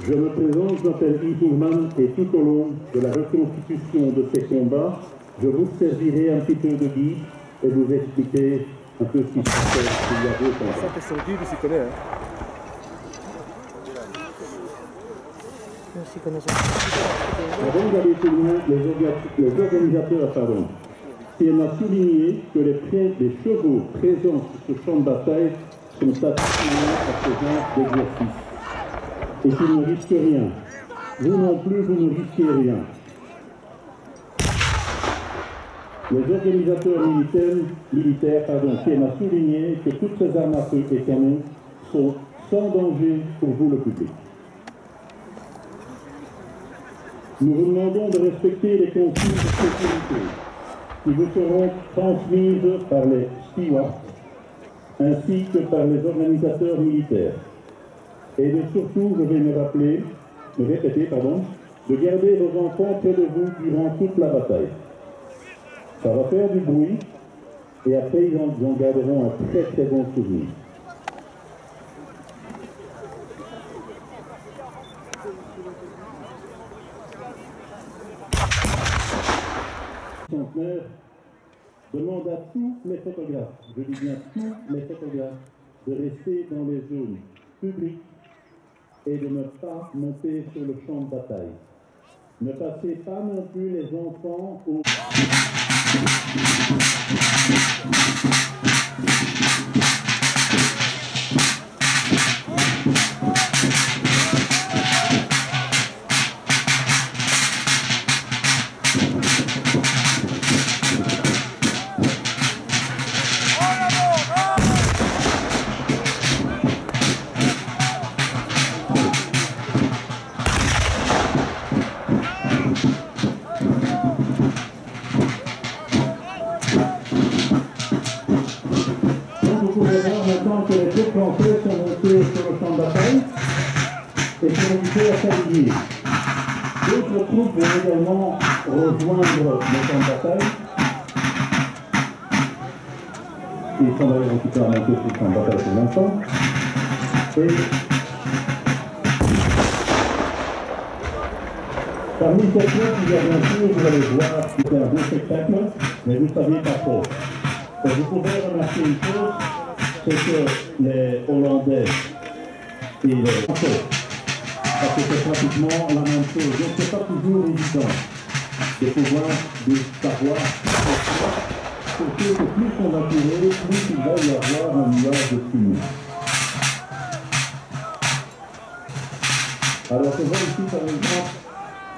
Je me présente, je m'appelle Yves Mourman et tout au long de la reconstitution de ces combats, je vous servirai un petit peu de guide et vous expliquer un peu ce qui se passe il y a 2 ans. Ça, c'est le guide, il s'y connaît. Hein. Avant d'aller plus loin, les organisateurs tiennent à souligner que les chevaux présents sur ce champ de bataille sont attirés à ce genre d'exercice et qu'ils ne risquent rien. Vous non plus, vous ne risquez rien. Les organisateurs militaires tiennent à souligner que toutes ces armes à feu et canons sont sans danger pour vous, le public. Nous vous demandons de respecter les consignes de sécurité qui vous seront transmises par les stewards ainsi que par les organisateurs militaires. Et surtout, je vais me répéter, de garder vos enfants près de vous durant toute la bataille. Ça va faire du bruit et après ils en garderont un très très bon souvenir. Centenaire demande à tous les photographes, je dis bien tous les photographes, de rester dans les zones publiques et de ne pas monter sur le champ de bataille. Ne passez pas non plus les enfants au... Maintenant que les troupes françaises sont montées sur le champ de bataille et sont montées à s'aligner. D'autres troupes vont également rejoindre le champ de bataille. Ils sont d'ailleurs occupés à monter sur le champ de bataille pour l'instant. Et parmi ces troupes, il y a bien sûr, vous allez voir, c'est un beau spectacle, mais vous ne saviez pas trop. Et vous pouvez remarquer une chose, c'est que les Hollandais et les Français, parce que c'est pratiquement la même chose. Donc c'est pas toujours évident de pouvoir savoir, surtout que plus on va tirer, plus il va y avoir un nuage de fumée. Alors c'est vrai ici par exemple,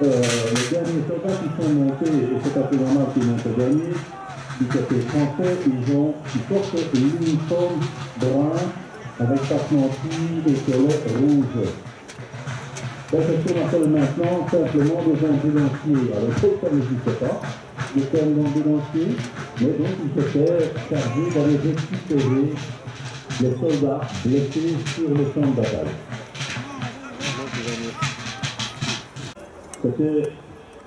les derniers soldats qui sont montés, et c'est un peu normal qu'ils montent les derniers, du côté français, ils portent un uniforme brun avec passementis et collet rouge. Donc, ce qu'on appelle maintenant simplement des ambulanciers. Alors, ça n'existe pas, le terme d'ambulancier, mais donc ils étaient chargés d'aller récupérer les soldats blessés sur le champ de bataille. C'était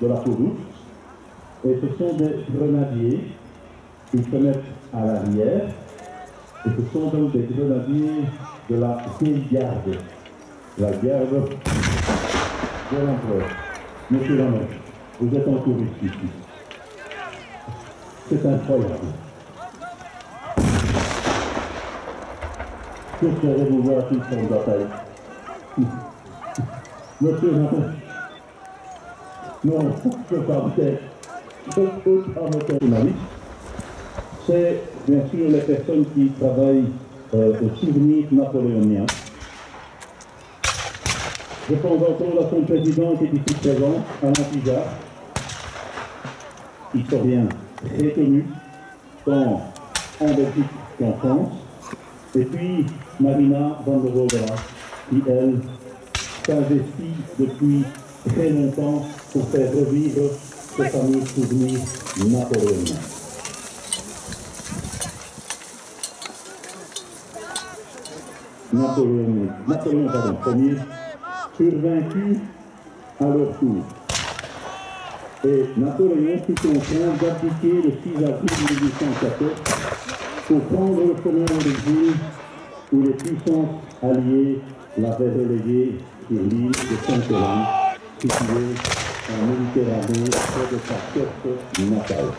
de la peau douce, et ce sont des grenadiers. Ils se mettent à l'arrière, et ce sont donc des grenadiers de la vieille garde, la garde de l'empereur. Monsieur Lamont, vous êtes en touriste ici. C'est incroyable. J'espérais-vous voir tout son bataille. Monsieur Lamont, non, je ne peux pas me c'est bien sûr les personnes qui travaillent au souvenir napoléonien. Je pense encore à son président qui est ici présent, Alain Pijard, historien très connu, tant en Belgique qu'en France, et puis Marina van der Rovera, qui elle s'investit depuis très longtemps pour faire revivre ce fameux souvenir napoléonien. Napoléon Ier, survaincu à leur tour. Et Napoléon fut contraint d'abdiquer le 6 avril 1814 pour prendre le chemin de l'exil où les puissances alliées l'avait relégué sur l'île de Sainte-Hélène, située en Méditerranée, près de sa côte natale.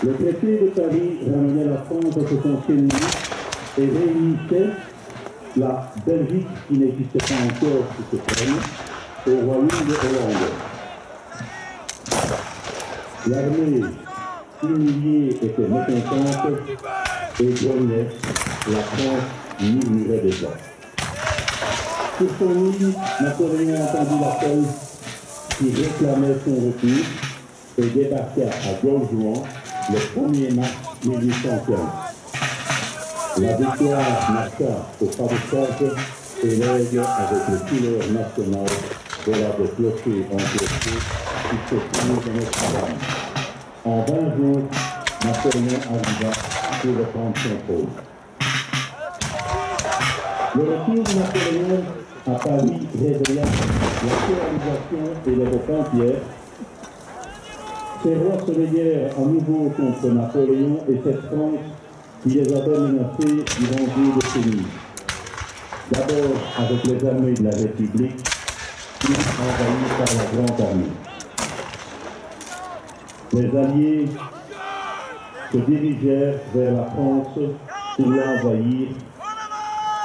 Le traité de Paris ramenait la France à ses anciennes limites et réunissait la Belgique, qui n'existait pas encore sous ce trône, au royaume de Hollande. L'armée humiliée était mécontente et grognait, la France murmurait déjà. Sur son île, Napoléon entendit l'appel qui réclamait son retour et débarqua à Gorgouan le 1er mars 1815. La victoire marqua au pas de charge et l'aigle avec les couleurs nationales voilà de clocher en clocher qui se trouve de Notre-Dame. En 20 jours, Napoléon arriva pour reprendre son trône. Le retour de Napoléon à Paris réveilla la coalisation et les repentirent. Ces rois se veillèrent à nouveau contre Napoléon et cette France qui les avait menacés durant 2 décennies. D'abord avec les armées de la République, puis envahies par la Grande Armée. Les Alliés se dirigèrent vers la France pour l'envahir.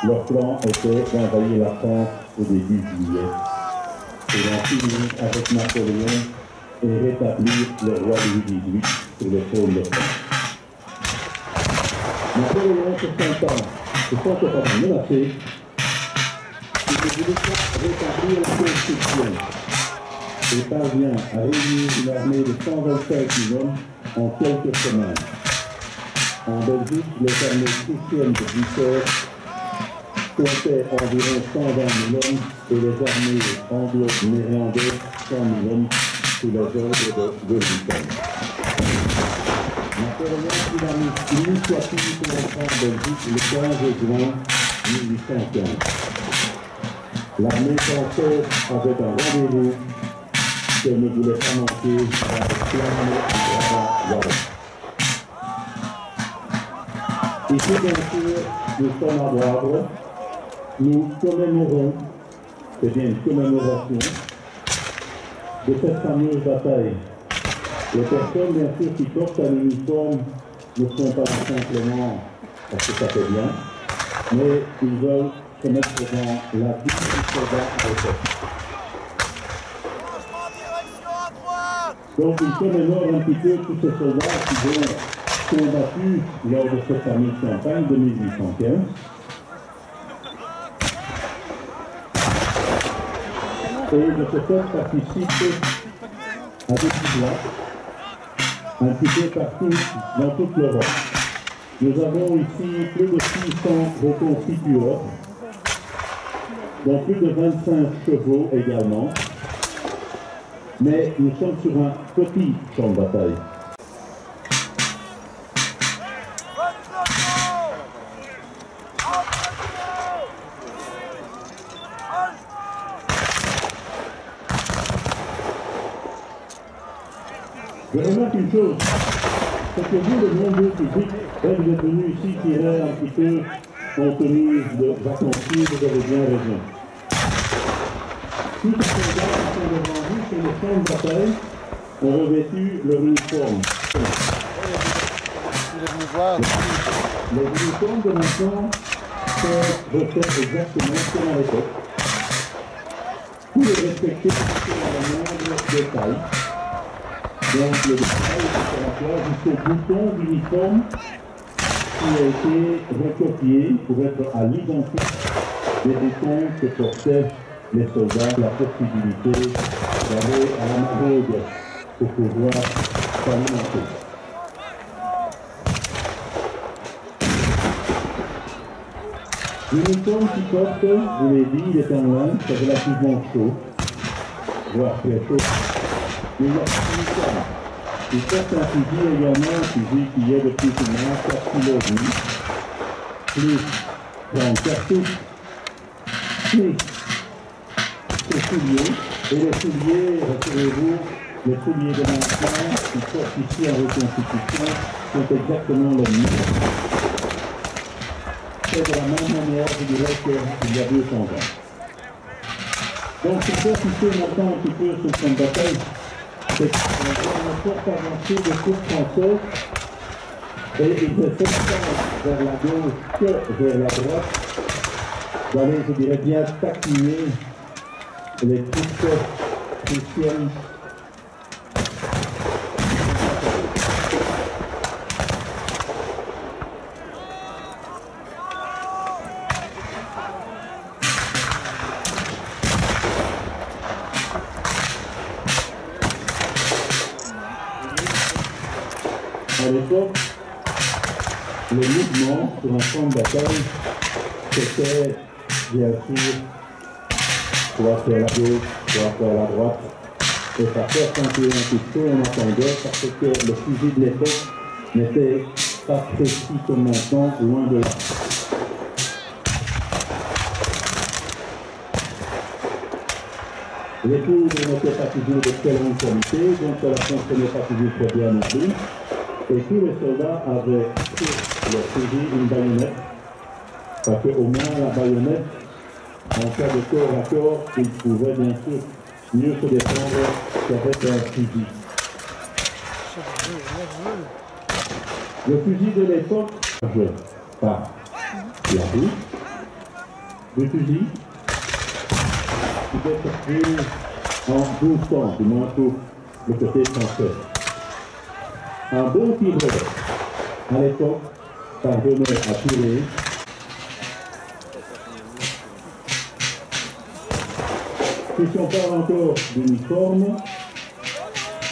Leur plan était d'envahir la France au début juillet et d'en finir avec Napoléon et rétablir le roi Louis XVIII sur le trône de France. Napoléon se sentait pas menacé. Il ne voulait pas rétablir la Constitution et parvient à réunir une armée de 125 000 hommes en quelques semaines. En Belgique, les armées prussiennes de Bruxelles comptaient environ 120 000 hommes et les armées anglo-néerlandaises 100 000 hommes sous les ordres de Wellington. Napoléon prit l'initiative pour entrer en Belgique le 15 juin 1815. L'armée française avait un rendez-vous qu'elle ne voulait pas manquer dans le flamme du Brabant-Wallon. Ici, bien sûr, nous sommes à Wavre. Nous commémorons, c'est bien une commémoration, de cette fameuse bataille. Les personnes, bien sûr, qui portent à l'uniforme ne sont pas simplement parce que ça fait bien, mais ils veulent se mettre devant la vie du soldat à l'époque. Donc, ils commémorent un petit peu tous ces soldats qui ont combattu lors de cette fameuse campagne de 1815. Et de ce fait participe à des pouvoirs un petit peu partout dans toute l'Europe. Nous avons ici plus de 600 reconstitueurs, dont plus de 25 chevaux également. Mais nous sommes sur un petit champ de bataille. Je remarque une chose, c'est que vous, le nombreux public, vous êtes venus ici tirer un petit peu en tenue de vacancier, vous avez bien raison. Tous ces soldats qui sont devant vous sur le champ de bataille ont revêtu leur uniforme. Les uniformes de maintenant sont refaits exactement comme à l'époque. Tous les respectés sur la moindre détail. Donc le détail est à la fois jusqu'au bouton d'uniforme qui a été recopié pour être à l'identique des boutons que portaient les soldats, la possibilité d'aller à la maraude pour pouvoir s'alimenter. L'uniforme qui porte, je l'ai dit, il est en lin, c'est relativement chaud, voire très chaud. Mais il y a une uniforme. Il porte un fusil également, un fusil qui est de plus ou moins 4 kg, plus 30 cartouches, plus ses souliers, et les souliers, rassurez-vous, les souliers de maintien qui sortent ici en reconstitution sont exactement les mêmes. fait de la même manière, je dirais, qu'il y a 200 ans. Donc, ce qui fait maintenant un petit peu sur le champ de bataille, c'est qu'on a une forte avancée de troupes françaises et il se fait vers la gauche que vers la droite, d'aller, je dirais, bien taquiner les troupes chrétiennes. À l'époque, le mouvement sur un champ de bataille, c'était bien sûr soit vers la gauche, soit vers la droite. Et ça fait un petit peu, on entendait, parce que le fusil de l'époque n'était pas précis comme maintenant, loin de là. Les poudres n'étaient pas toujours de très grande qualité, donc ça ne fonctionnait pas toujours très bien non plus. Et tous les soldats avaient sur leur fusil une baïonnette, parce qu'au moins la baïonnette, en cas de corps à corps, ils pouvaient bien sûr mieux se défendre qu'avec un fusil. Le fusil de l'époque, par la roue du fusil, pouvait sortir en 12 temps, du moins pour le côté français. Un bon tireur, à l'époque, parvenait à tirer si on parle encore d'uniforme,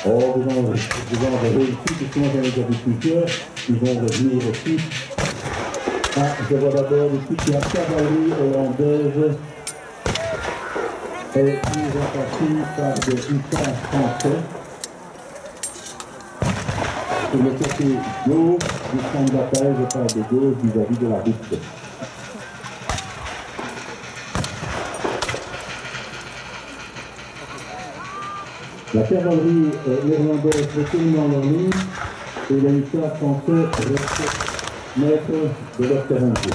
vous en avez réussi, puisque moi j'en ai déjà vu plusieurs, ils vont revenir aussi. Je vois d'abord ici qu'il y a la cavalerie hollandaise et ils ont parti par des hussards français. Sur le côté gauche du champ de bataille, je parle de gauche vis-à-vis de la route. La cavalerie irlandaise retourne dans leur ligne et les hussards français restent maîtres de leur terrain de jeu.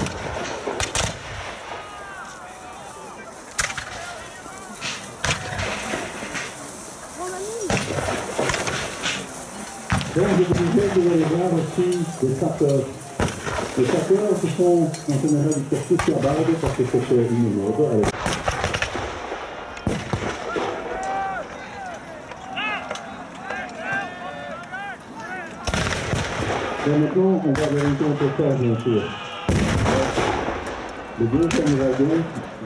Donc je vous disais que vous allez voir aussi des sapeurs. Les sapeurs, ce sont en général du cursus la barbe parce que c'était une mode. Et maintenant, on va vérifier un peu ça, bien sûr. Le deuxième wagon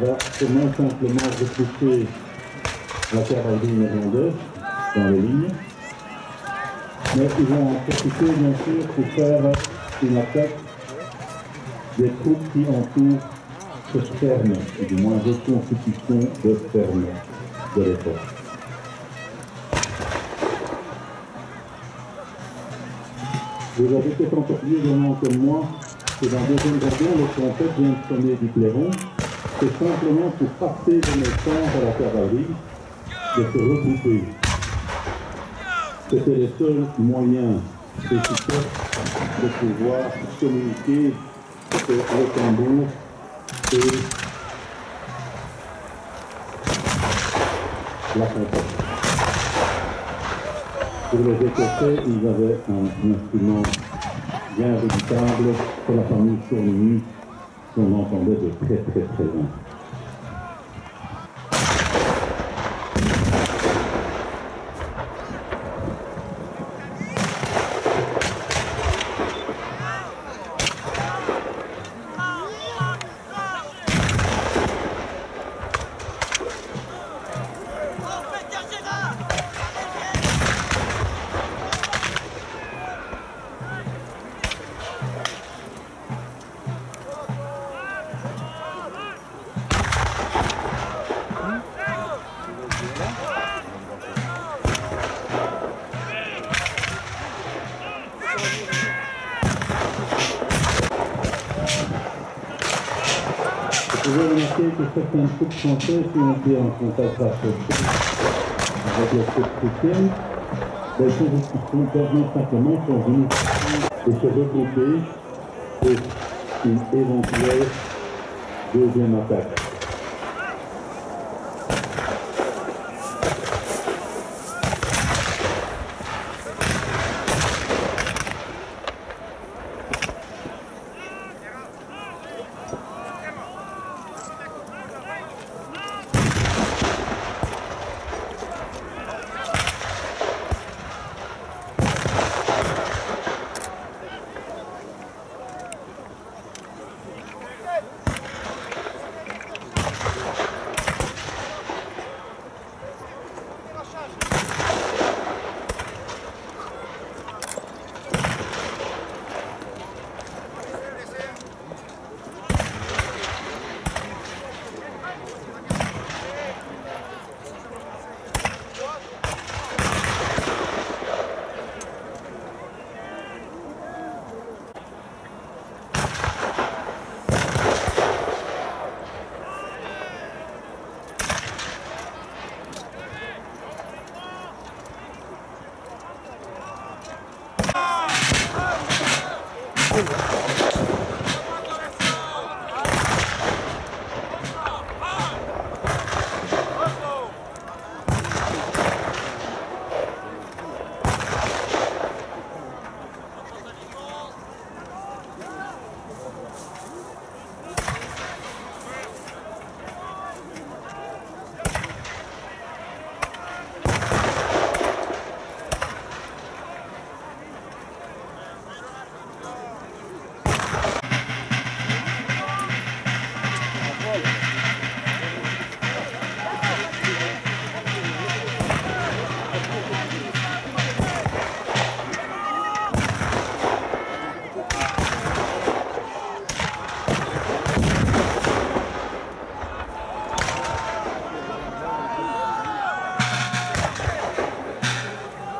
va sûrement simplement repousser la cavalerie néerlandaise dans les lignes. Mais ils vont en profiter, bien sûr, pour faire une attaque des troupes qui entourent cette ferme, ou du moins reconstitution de ferme de l'époque. Vous avez peut-être encore plus évidemment que moi que dans le deuxième wagon, le trompette vient de sonner du clairon. C'est simplement pour passer de naissance à la cavalerie de se regrouper. C'était le seul moyen efficace de pouvoir communiquer entre le tambour et la trompette. Pour les Écossais, ils avaient un instrument bien redoutable pour la famille Tournemuse qu'on entendait de très loin. Vous pouvez remarquer que certaines troupes françaises qui ont été en contact avec les troupes chrétiennes, ils sont simplement venus et se regrouper et une éventuelle deuxième attaque.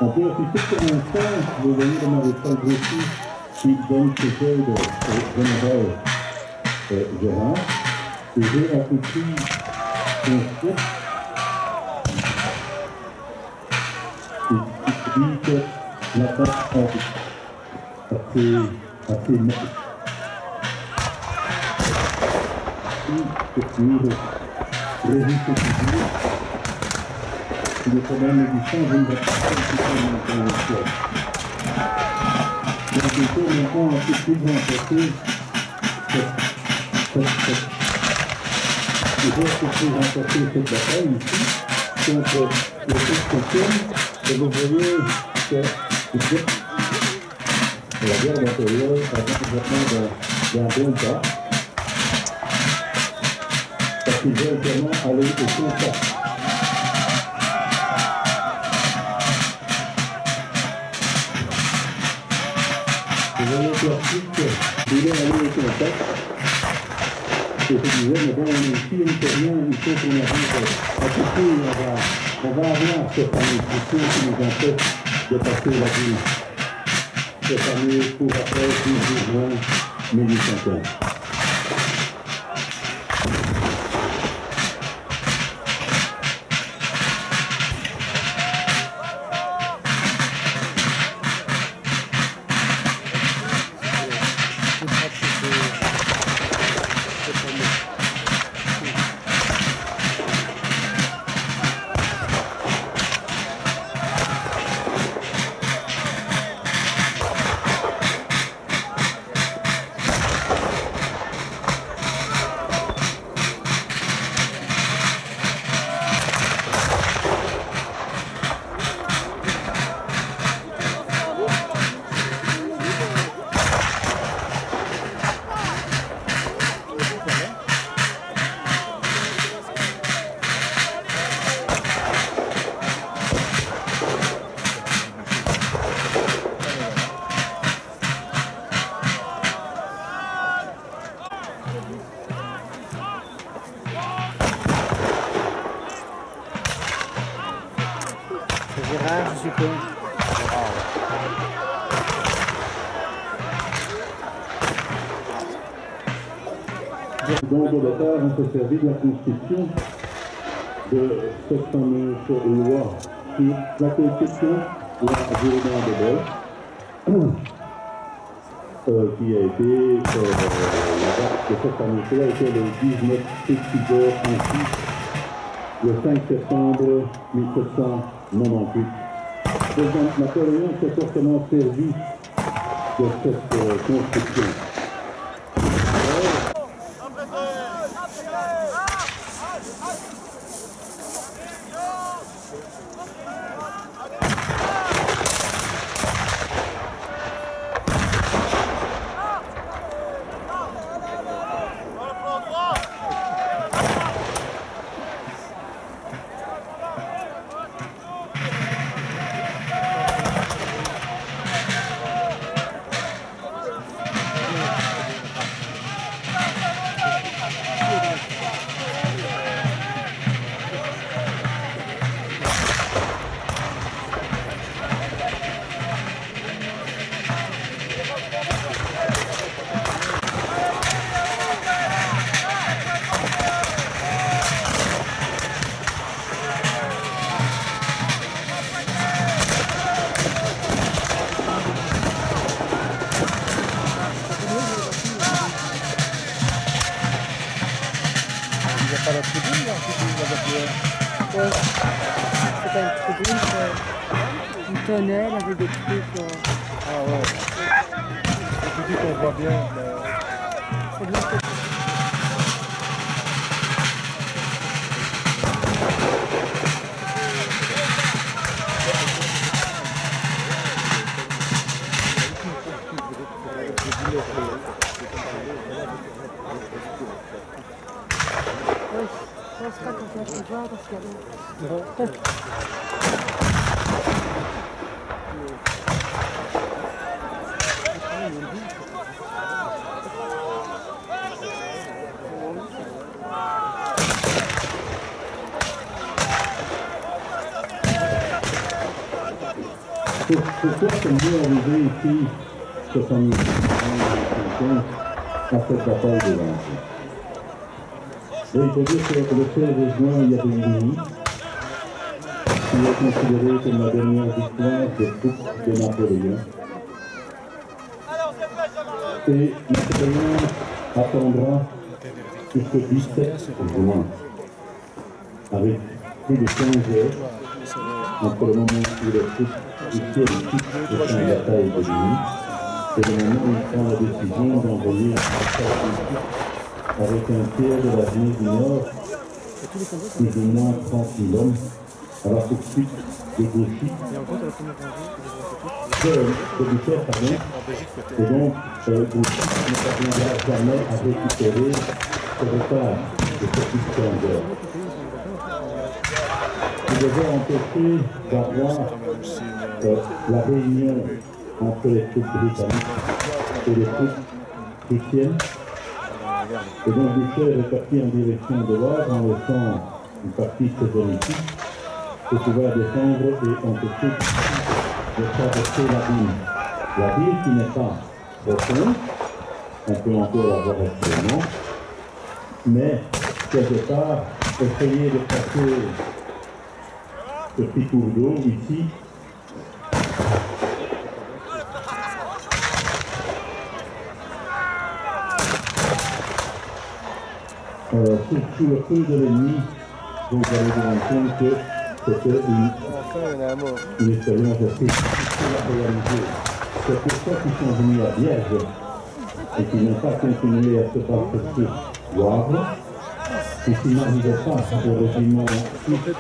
On peut assister pour l'instant, vous voyez le maréchal Grossi qui donne ses aides au général Gérard. Et j'ai appris son chef qui dit que l'attaque est assez nette. Et que le résultat le problème du changement de la donc il faut maintenant un petit peu remporter cette bataille ici contre le Christian. Et vous voyez que la guerre intérieure a vraiment d'un bon pas parce qu'ils veulent vraiment aller au contact. Vous voyez que l'article, il est allé au contact. Et je disais, mais bon, si on ne fait rien, il faut qu'on arrive à côté, on va avoir cette année qui nous empêche de passer la vie. Cette année pour après 12 juin 1815. Gérard, je suppose. Donc au départ, on s'est servi de la Constitution, de cette fameuse loi sur la Constitution, la Jourdain de Bosch, qui a été de cette année-là était le 19 Festival ainsi, le 5 septembre 1798. Président Napoléon s'est fortement servi de cette construction. Pas la tribune là, ouais. C'est pas une tribune, c'est une tonnelle avec des trucs. Ah ouais. Je dis qu'on voit bien, mais c'est bien fait. Je pense pas qu'on va se voir parce qu'il y a Pourquoi sommes-nous arrivés ici, 70 à cette bataille de Lancy? Il faut dire que le 16 juin, il y avait une nuit qui est considérée comme la dernière victoire des troupes de Napoléon. Et Napoléon attendra jusqu'au 17 juin, avec plus de 15 heures entre le moment où les troupes ici de la bataille de nuit et le moment où il prend la décision d'envoyer un avec un tiers de l'armée du Nord, plus ou moins 30 000 hommes, à la poursuite des gauchistes, de Bucher, pardon, et donc le gauchiste ne parviendra jamais à récupérer ce retard de cette 15 heures. Il devait empêcher d'avoir la réunion entre les troupes britanniques et les troupes chrétiennes. Et donc Bucher est parti en direction de l'Oise en laissant une partie de ses hommes ici pour pouvoir descendre et empêcher de traverser la ville. La ville qui n'est pas profonde, on peut encore la voir actuellement, mais quelque part, essayer de passer ce petit cours d'eau ici, sous le feu de l'ennemi, vous allez vous rendre compte que c'était une expérience assez difficile à réaliser. C'est pour ça qu'ils sont venus à Vierge et qu'ils n'ont pas continué à se battre sur Wavre. Et s'ils n'arrivaient pas au régiment suisse,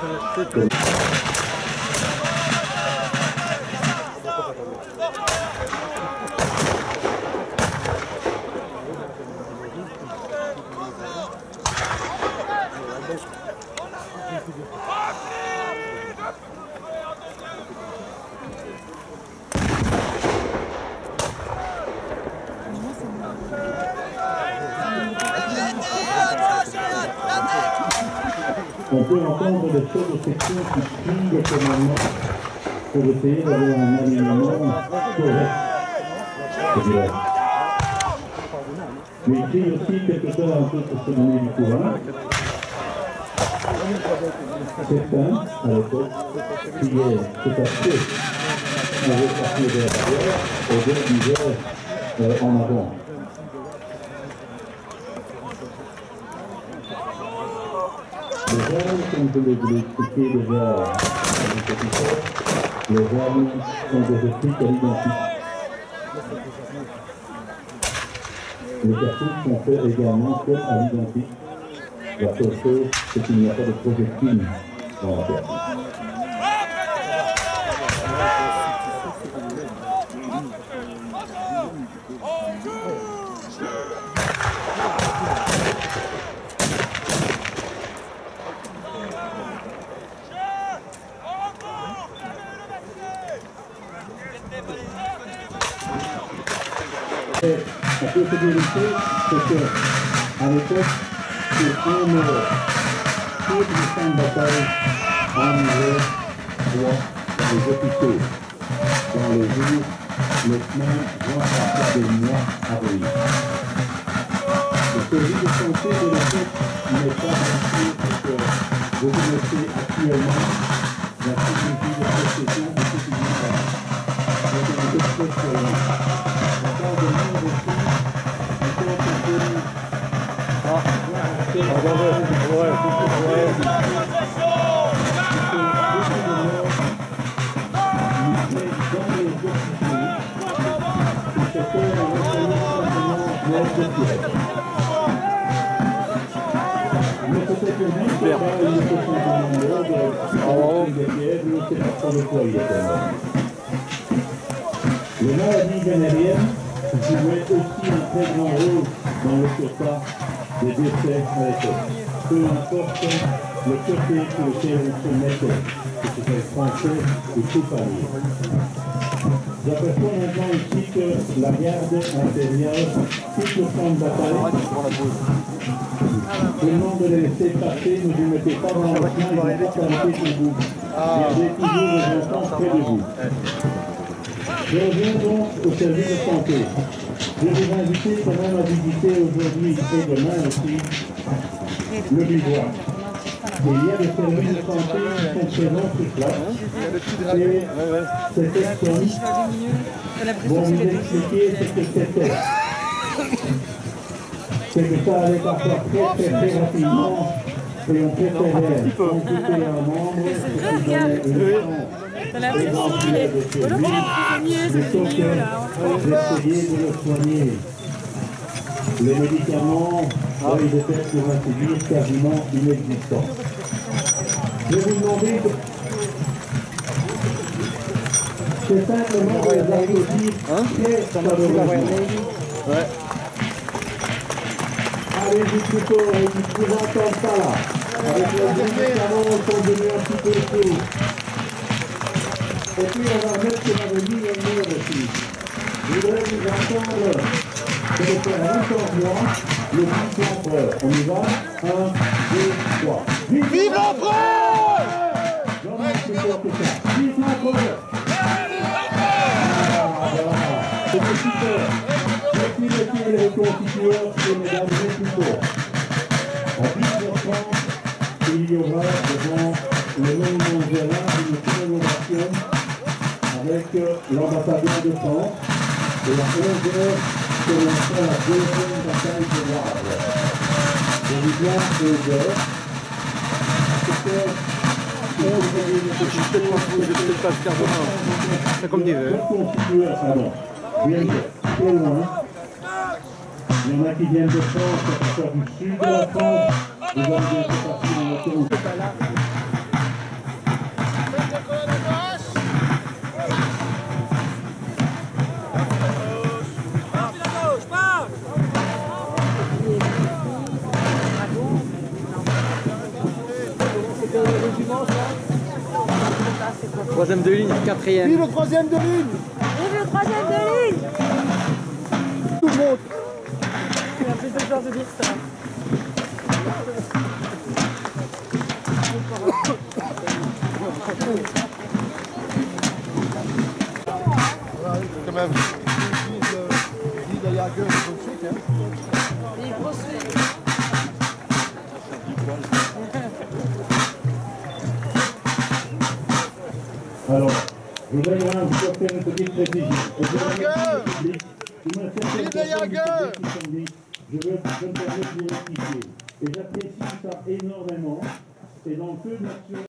on peut entendre des choses de section qui crient le commandement pour essayer d'avoir un alignement correct. Mais il crie aussi quelque chose un peu pour se donner du courage. Certains, à l'époque, criaient c'est parce que on veut partir vers l'arrière et d'autres disaient en avant. Les jeunes, comme je l'ai expliqué déjà à une petite heure, les jeunes sont des esprits à l'identique. Les cartouches sont faits également comme à l'identique. La seule chose, c'est qu'il n'y a pas de projectile dans la cartouche. La possibilité, c'est qu'à l'époque, pour un euro, toutes les champs de bataille en hiver, dans les hôpitaux, dans les jours, les semaines, voire parfois des mois à venir. Le service de santé de l'époque n'est pas ainsi que vous connaissez actuellement la sécurité de protection de ce qui vient là. Donc, on est très très loin. Les maladies vénériennes jouaient aussi un très grand rôle dans le quota des décès à l'époque. Peu importe le côté sur lequel on se mettait, que ce soit français ou coupable. J'aperçois maintenant ici que la garde impériale quitte le champ de bataille. Seulement de les laisser passer, ne vous mettez pas dans le chemin, ils vont pas s'arrêter pour vous. Gardez toujours les enfants près de vous. Je reviens donc au service de santé. Je vais vous inviter quand même à visiter aujourd'hui et demain aussi le bivouac. Et il y a des services de santé qui sont présents sur place. Et ces personnes vont vous expliquer ce que c'était. C'est que ça allait parfois très rapidement et on préférait consulter un membre qui donnait une chance. T'as l'impression qu'il est prisonnier, c'est mieux là. D'essayer de le soigner. Les médicaments, ils étaient pour ainsi dire quasiment inexistants. Je vais vous demander, c'est simplement de les applaudir très chaleureusement. Allez-y plutôt, et vous entendez ça là. Avec les médicaments, ils sont devenus un petit peu sourds. Et puis on va mettre ce qu'on avait mis au mur aussi. Je voudrais vous entendre de le faire encore moins, le vive l'empereur. On y va, 1, 2, 3. Vive l'empereur! J'en ai plus fort que ça. Vive l'empereur! Voilà, c'était super. Merci messieurs les reconstitueurs et mesdames les plus forts. À 10h30, il y aura devant le monument Gérard une commémoration avec l'ambassadeur de France et à 11h commencera la deuxième bataille de Wavre. Je vous dis 2h. C'est comme des vœux. Bien sûr, très loin. Il y en a qui viennent de France, que ce soit du sud de la France, vous avez bien fait partie dans notre pays. Troisième de ligne, quatrième. Vive le troisième de ligne! Vive le troisième de ligne! Tout le monde! Il a plus de chance de dire ça. Quand même, dis de Jagger, c'est tout de suite, hein? Il poursuit. Alors, je voudrais vraiment vous faire une petite précision. Je veux me permettre de vous rectifier. Et j'apprécie ça énormément. Et dans le peu de nature